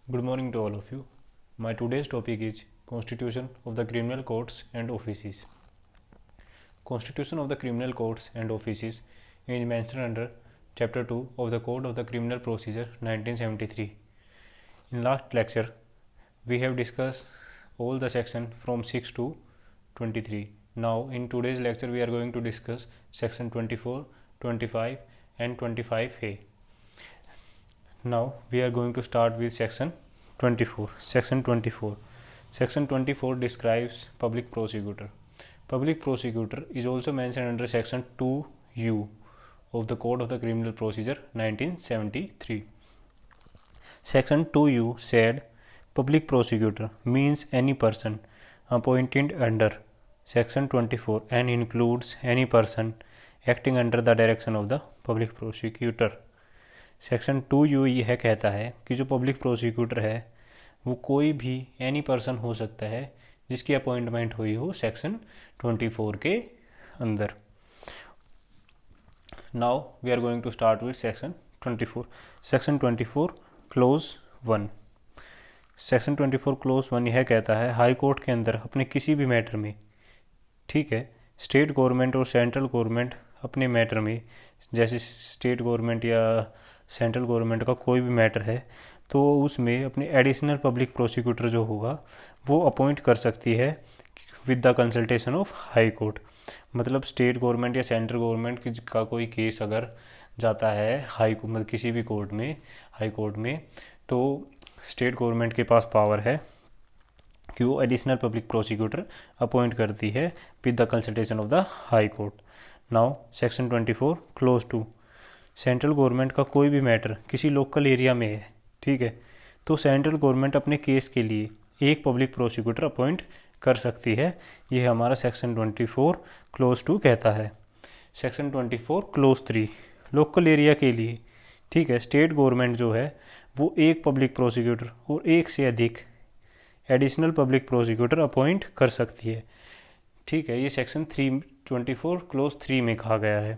Good morning to all of you. My today's topic is Constitution of the Criminal Courts and Offices. Constitution of the Criminal Courts and Offices is mentioned under Chapter 2 of the Code of the Criminal Procedure 1973. In last lecture, we have discussed all the section from 6 to 23. Now in today's lecture we are going to discuss section 24, 25 and 25A. Now we are going to start with section 24. Section 24. Section 24 describes public prosecutor. Public prosecutor is also mentioned under section 2U of the Code of the Criminal Procedure 1973. Section 2U said public prosecutor means any person appointed under section 24 and includes any person acting under the direction of the public prosecutor. Section 2U यह कहता है कि जो public prosecutor है वो कोई भी any person हो सकता है जिसकी अपॉइंटमेंट हुई हो सेक्शन 24 के अंदर. Now we are going to start with section 24. Section 24 clause 1. Section 24 clause 1 यह कहता है हाई कोर्ट के अंदर अपने किसी भी मैटर में, ठीक है, स्टेट गवर्नमेंट और सेंट्रल गवर्नमेंट अपने मैटर में, जैसे स्टेट गवर्नमेंट या सेंट्रल गवर्नमेंट का कोई भी मैटर है तो उसमें अपने एडिशनल पब्लिक प्रोसिक्यूटर जो होगा वो अपॉइंट कर सकती है with the consultation of high court. मतलब स्टेट गवर्नमेंट या सेंट्रल गवर्नमेंट का कोई केस अगर जाता है मतलब किसी भी कोर्ट में, हाई कोर्ट में, तो स्टेट गवर्नमेंट के पास पावर है कि वो एडिशनल पब्लिक प्रोसिक्यूटर अपॉइंट करती है with the consultation of the high court. Now section 24 close 2. Central government का कोई भी मैटर किसी लोकल एरिया में है, ठीक है, तो सेंट्रल गवर्नमेंट अपने केस के लिए एक पब्लिक प्रोसिक्यूटर अपॉइंट कर सकती है. ये हमारा सेक्शन 24 क्लोज 2 कहता है. सेक्शन 24 क्लोज 3 लोकल एरिया के लिए, ठीक है, स्टेट गवर्नमेंट जो है वो एक पब्लिक प्रोसिक्यूटर और एक से अधिक एडिशनल पब्लिक प्रोसिक्यूटर अपॉइंट कर सकती है, ठीक है. ये सेक्शन 24 क्लोज 3 में कहा गया है.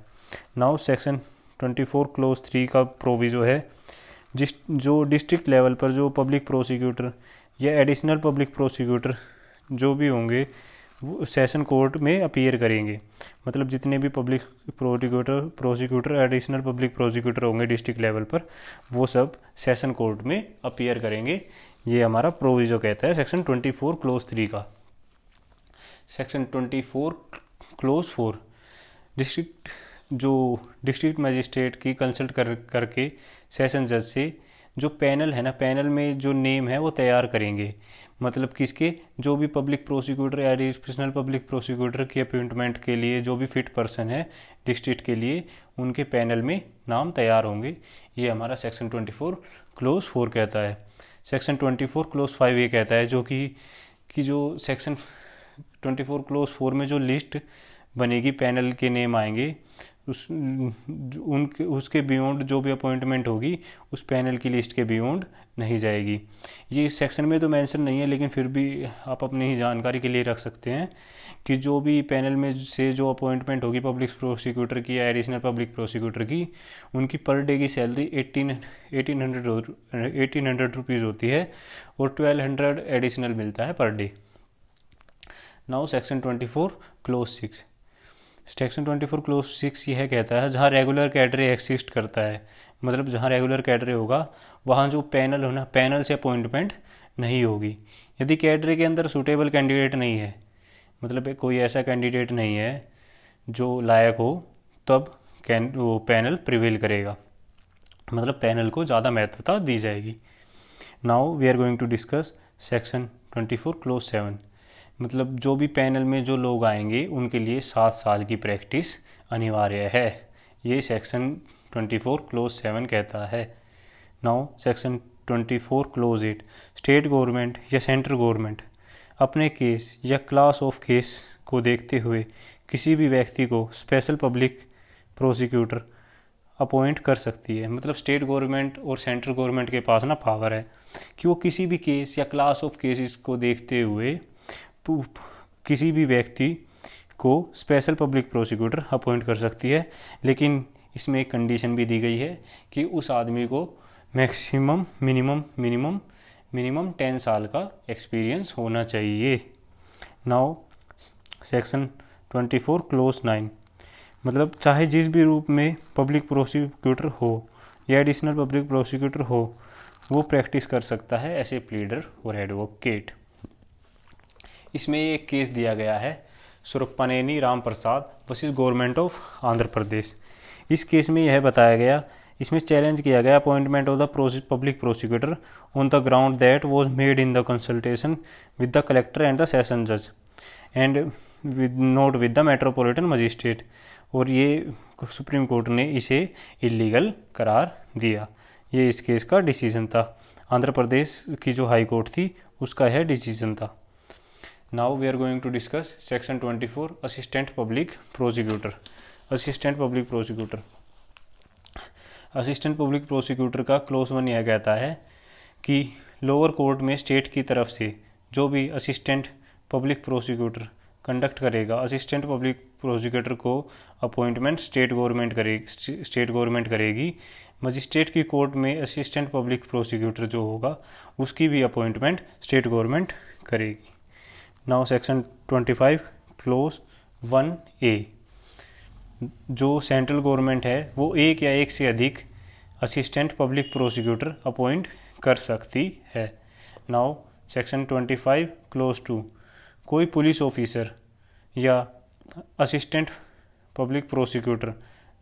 नाउ सेक्शन 24 क्लोज 3 का प्रोविजो है जो डिस्ट्रिक्ट लेवल पर जो पब्लिक प्रोसिक्यूटर या एडिशनल पब्लिक प्रोसिक्यूटर जो भी होंगे वो सेशन कोर्ट में अपीयर करेंगे. मतलब जितने भी public prosecutor additional public prosecutor होंगे डिस्ट्रिक्ट लेवल पर वो सब सेशन कोर्ट में अपीयर करेंगे. ये हमारा प्रोविजो कहता है सेक्शन 24 क्लोज 3 का. सेक्शन 24 क्लोज 4 डिस्ट्रिक्ट मजिस्ट्रेट की कंसल्ट करके सेशन जज से जो पैनल है ना, पैनल में जो नेम है वो तैयार करेंगे. मतलब किसके, जो भी पब्लिक प्रोसिक्यूटर या एडिशनल पब्लिक प्रोसिक्यूटर की अपॉइंटमेंट के लिए जो भी फिट पर्सन है डिस्ट्रिक्ट के लिए उनके पैनल में नाम तैयार होंगे. ये हमारा सेक्शन 24 क्लोज 4 कहता है. सेक्शन 24 क्लोज 5 ये कहता है कि जो सेक्शन 24 क्लोज 4 में जो लिस्ट बनेगी, पैनल के नेम आएंगे, उसके बियॉन्ड जो भी अपॉइंटमेंट होगी उस पैनल की लिस्ट के बियॉन्ड नहीं जाएगी. ये इस सेक्शन में तो मेंशन नहीं है लेकिन फिर भी आप अपनी ही जानकारी के लिए रख सकते हैं कि जो भी पैनल में से जो अपॉइंटमेंट होगी पब्लिक प्रोसिक्यूटर की या एडिशनल पब्लिक प्रोसिक्यूटर की, उनकी पर डे की सैलरी 1800 रुपीज़ होती है और 1200 एडिशनल मिलता है per day. Now section 24 close 6. Section 24 close 6 यह कहता है जहाँ रेगुलर कैडरे एक्सिस्ट करता है, मतलब जहाँ रेगुलर कैडरे होगा वहाँ जो पैनल हो ना, पैनल से अपॉइंटमेंट नहीं होगी. यदि कैडरे के अंदर सूटेबल कैंडिडेट नहीं है, मतलब कोई ऐसा कैंडिडेट नहीं है जो लायक हो, तब वो पैनल प्रिवेल करेगा, मतलब पैनल को ज़्यादा महत्वता दी जाएगी. Now we are going to discuss section 24 clause 7. मतलब जो भी पैनल में जो लोग आएंगे उनके लिए 7 साल की प्रैक्टिस अनिवार्य है. ये सेक्शन 24 क्लोज 7 कहता है. Now section 24 close 8. State government या सेंट्रल गवर्नमेंट अपने केस या क्लास ऑफ केस को देखते हुए किसी भी व्यक्ति को स्पेशल पब्लिक प्रोसिक्यूटर अपॉइंट कर सकती है. मतलब स्टेट गवर्नमेंट और सेंट्रल गवर्नमेंट के पास ना पावर है कि वो किसी भी केस या क्लास ऑफ केसेस को देखते हुए किसी भी व्यक्ति को स्पेशल पब्लिक प्रोसिक्यूटर अपॉइंट कर सकती है. लेकिन इसमें एक कंडीशन भी दी गई है कि उस आदमी को मिनिमम मिनिमम 10 साल का एक्सपीरियंस होना चाहिए। नाउ सेक्शन 24 क्लोज 9, मतलब चाहे जिस भी रूप में पब्लिक प्रोसिक्यूटर हो या एडिशनल पब्लिक प्रोसिक्यूटर हो, वो प्रैक्टिस कर सकता है एज ए प्लीडर और एडवोकेट। इसमें एक केस दिया गया है सुरप्पानेनी Ram Prasad versus government of Andhra Pradesh. इस केस में यह बताया गया, इसमें चैलेंज किया गया appointment of the public prosecutor on the ground that was made in the consultation with the collector and the session जज and not with the metropolitan magistrate, और ये सुप्रीम कोर्ट ने इसे इलीगल करार दिया। ये इस केस का डिसीजन था। आंध्र प्रदेश की जो हाई कोर्ट थी उसका यह डिसीजन था। Now we are going to discuss section 24 assistant public prosecutor. Assistant public prosecutor, assistant public prosecutor का क्लोज 1 यह कहता है कि लोअर कोर्ट में स्टेट की तरफ से जो भी असिस्टेंट पब्लिक प्रोसिक्यूटर कंडक्ट करेगा, असिस्टेंट पब्लिक प्रोसिक्यूटर को अपॉइंटमेंट स्टेट गवर्नमेंट करेगी। मजिस्ट्रेट की कोर्ट में असिस्टेंट पब्लिक प्रोसिक्यूटर जो होगा उसकी भी अपॉइंटमेंट स्टेट गवर्नमेंट करेगी। नाउ सेक्शन 25 क्लोज 1A, जो सेंट्रल गवर्नमेंट है वो एक या एक से अधिक असिस्टेंट पब्लिक प्रोसिक्यूटर अपॉइंट कर सकती है। नाउ सेक्शन 25 क्लोज 2, कोई पुलिस ऑफिसर या असिस्टेंट पब्लिक प्रोसिक्यूटर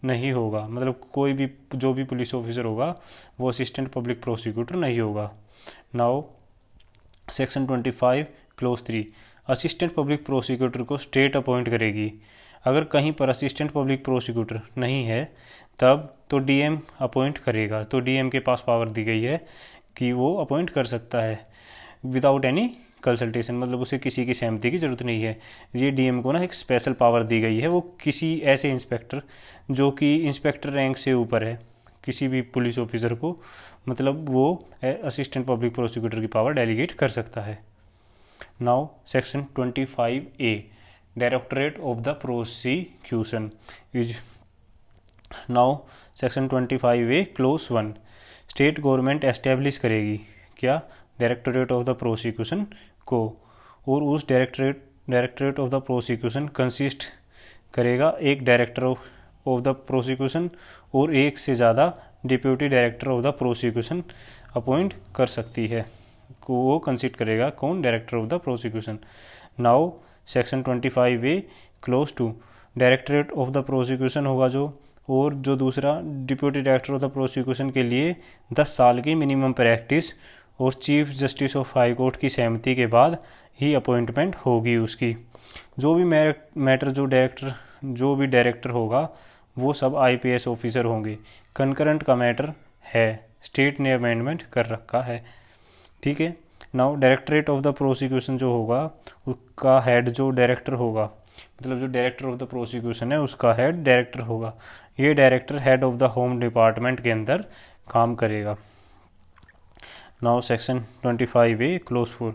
नहीं होगा, मतलब कोई भी जो भी पुलिस ऑफिसर होगा वो असिस्टेंट पब्लिक प्रोसिक्यूटर नहीं होगा। Now section 25 close 3, assistant public prosecutor को स्टेट अपॉइंट करेगी। अगर कहीं पर असिस्टेंट पब्लिक प्रोसिक्यूटर नहीं है तब तो डीएम अपॉइंट करेगा, तो डीएम के पास पावर दी गई है कि वो अपॉइंट कर सकता है विदाउट एनी कंसल्टेशन, मतलब उसे किसी की सहमति की ज़रूरत नहीं है। ये डीएम को ना एक स्पेशल पावर दी गई है, वो किसी ऐसे इंस्पेक्टर जो कि इंस्पेक्टर रैंक से ऊपर है, किसी भी पुलिस ऑफिसर को, मतलब वो असिस्टेंट पब्लिक प्रोसिक्यूटर की पावर डेलीगेट कर सकता है। Now section 25A, directorate of the prosecution is now section 25A close 1, state government establish करेगी क्या, डायरेक्टरेट ऑफ द प्रोसिक्यूशन को, और उस directorate of the prosecution consist करेगा एक डायरेक्टर ऑफ द प्रोसिक्यूशन और एक से ज़्यादा deputy director of the prosecution appoint कर सकती है, को वो कंसिस्ट करेगा कौन, director of the prosecution. Now section 25A clause 2, directorate of the prosecution होगा जो, और जो दूसरा deputy director of the prosecution के लिए 10 साल की मिनिमम प्रैक्टिस और chief justice of high court की सहमति के बाद ही अपॉइंटमेंट होगी उसकी। जो भी मैटर जो भी डायरेक्टर होगा वो सब IPS ऑफिसर होंगे। कंकरेंट का मैटर है, स्टेट ने अमेंडमेंट कर रखा है, ठीक है। Now directorate of the prosecution जो होगा उसका हेड जो डायरेक्टर होगा, मतलब जो डायरेक्टर ऑफ द प्रोसिक्यूशन है उसका हेड डायरेक्टर होगा। ये director head of the home department के अंदर काम करेगा। Now section 25A close 4,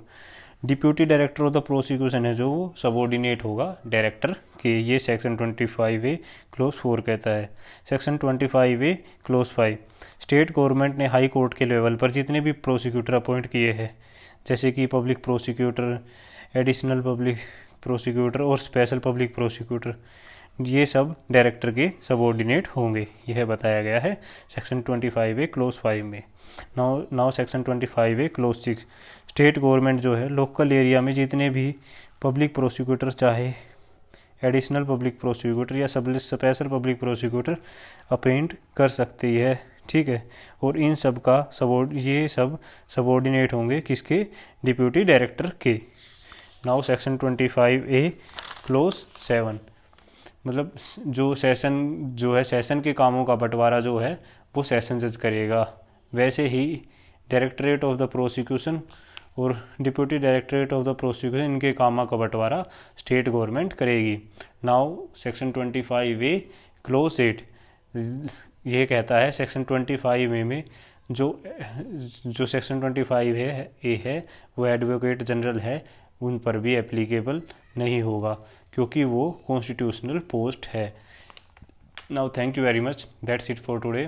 deputy director of the prosecution है जो वो सबऑर्डिनेट होगा डायरेक्टर के, ये सेक्शन 25A क्लोज 4 कहता है। Section 25A close 5, state government ने हाई कोर्ट के लेवल पर जितने भी प्रोसिक्यूटर अपॉइंट किए हैं, जैसे कि public prosecutor, additional public prosecutor और स्पेशल पब्लिक प्रोसिक्यूटर, ये सब डायरेक्टर के सबऑर्डिनेट होंगे, यह बताया गया है सेक्शन 25A क्लोज 5 में। Now section 25A close 6, state government जो है लोकल एरिया में जितने भी पब्लिक प्रोसिक्यूटर, चाहे एडिशनल पब्लिक प्रोसिक्यूटर या स्पेशल पब्लिक प्रोसिक्यूटर अपॉइंट कर सकती है, ठीक है। और इन सब का ये सब सबऑर्डिनेट होंगे किसके, डिप्यूटी डायरेक्टर के। नाउ सेक्शन 25A क्लोज 7, मतलब जो सेशन के कामों का बंटवारा जो है वो सेशन जज करेगा, वैसे ही डायरेक्टरेट ऑफ द प्रोसिक्यूशन और deputy directorate of the prosecution इनके कामों का बंटवारा स्टेट गवर्नमेंट करेगी। नाउ सेक्शन 25A क्लोज 8, ये कहता है सेक्शन 25A में जो सेक्शन 25A है वो एडवोकेट जनरल है, उन पर भी एप्लीकेबल नहीं होगा क्योंकि वो कॉन्स्टिट्यूशनल पोस्ट है। Now thank you very much, that's it for today.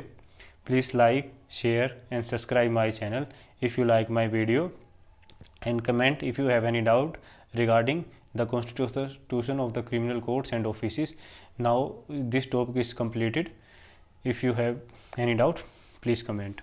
Please like, share and subscribe my channel if you like my video, and comment if you have any doubt regarding the constitution of the criminal courts and offices. Now this topic is completed. If you have any doubt, please comment.